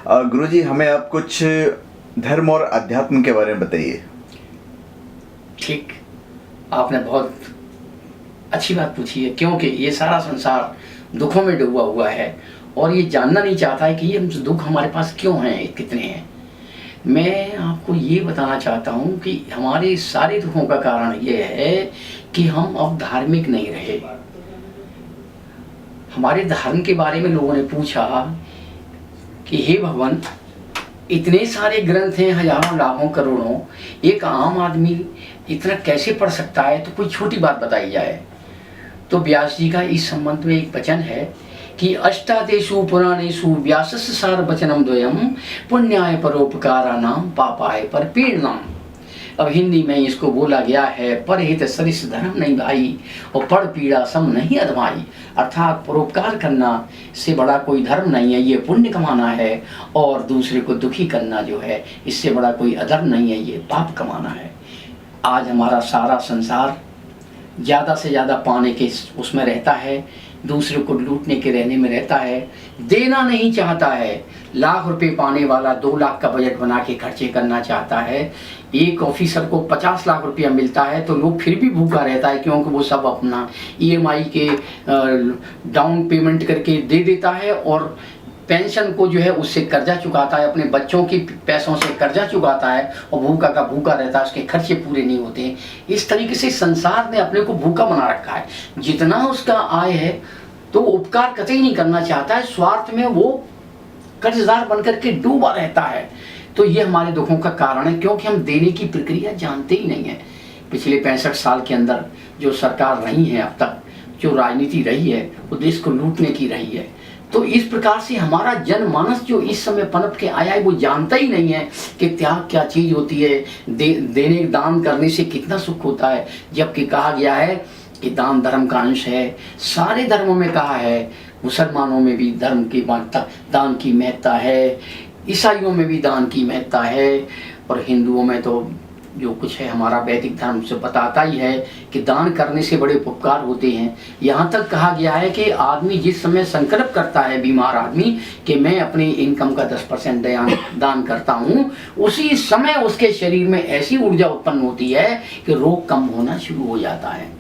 गुरुजी, हमें आप कुछ धर्म और अध्यात्म के बारे में बताइए। ठीक, आपने बहुत अच्छी बात पूछी है, क्योंकि ये सारा संसार दुखों में डूबा हुआ है और ये जानना नहीं चाहता है कि ये दुख हमारे पास क्यों हैं, कितने हैं। मैं आपको ये बताना चाहता हूँ कि हमारे सारे दुखों का कारण ये है कि हम अब धार्मिक नहीं रहे। हमारे धर्म के बारे में लोगों ने पूछा कि हे भगवान, इतने सारे ग्रंथ हैं, हजारों लाखों करोड़ों, एक आम आदमी इतना कैसे पढ़ सकता है, तो कोई छोटी बात बताई जाए। तो व्यास जी का इस संबंध में एक वचन है कि अष्टादेशु पुराणेषु व्यासस्य सार वचनम द्वयम पुण्याय परोपकाराणाम पापाय परपीड़नम। अब हिंदी में इसको बोला गया है, परहित सरिस धर्म नहीं भाई और पर पीड़ा सम नहीं अधमाई। अर्थात परोपकार करना से बड़ा कोई धर्म नहीं है, ये पुण्य कमाना है, और दूसरे को दुखी करना जो है इससे बड़ा कोई अधर्म नहीं है, ये पाप कमाना है। आज हमारा सारा संसार ज़्यादा से ज़्यादा पाने के उसमें रहता है, दूसरे को लूटने के रहने में रहता है, देना नहीं चाहता है। लाख रुपए पाने वाला 2 लाख का बजट बना के खर्चे करना चाहता है। एक ऑफिसर को 50 लाख रुपया मिलता है तो लोग फिर भी भूखा रहता है, क्योंकि वो सब अपना EMI के डाउन पेमेंट करके दे देता है और पेंशन को जो है उससे कर्जा चुकाता है, अपने बच्चों के पैसों से कर्जा चुकाता है और भूखा का भूखा रहता है, उसके खर्चे पूरे नहीं होते। इस तरीके से संसार ने अपने को भूखा बना रखा है। जितना उसका आय है तो उपकार कतई नहीं करना चाहता है, स्वार्थ में वो कर्जदार बनकर के डूबा रहता है। तो ये हमारे दुखों का कारण है, क्योंकि हम देने की प्रक्रिया जानते ही नहीं है। पिछले 65 साल के अंदर जो सरकार रही है, अब तक जो राजनीति रही है, वो देश को लूटने की रही है। तो इस प्रकार से हमारा जनमानस जो इस समय पनप के आया है, वो जानता ही नहीं है कि त्याग क्या चीज होती है, देने दान करने से कितना सुख होता है। जबकि कहा गया है कि दान धर्म का अंश है, सारे धर्मों में कहा है, मुसलमानों में भी धर्म की दान की महत्ता है, ईसाइयों में भी दान की महत्ता है, और हिंदुओं में तो जो कुछ है हमारा वैदिक धर्म से बताता ही है कि दान करने से बड़े उपकार होते हैं। यहाँ तक कहा गया है कि आदमी जिस समय संकल्प करता है, बीमार आदमी, कि मैं अपनी इनकम का 10% दान करता हूँ, उसी समय उसके शरीर में ऐसी ऊर्जा उत्पन्न होती है कि रोग कम होना शुरू हो जाता है।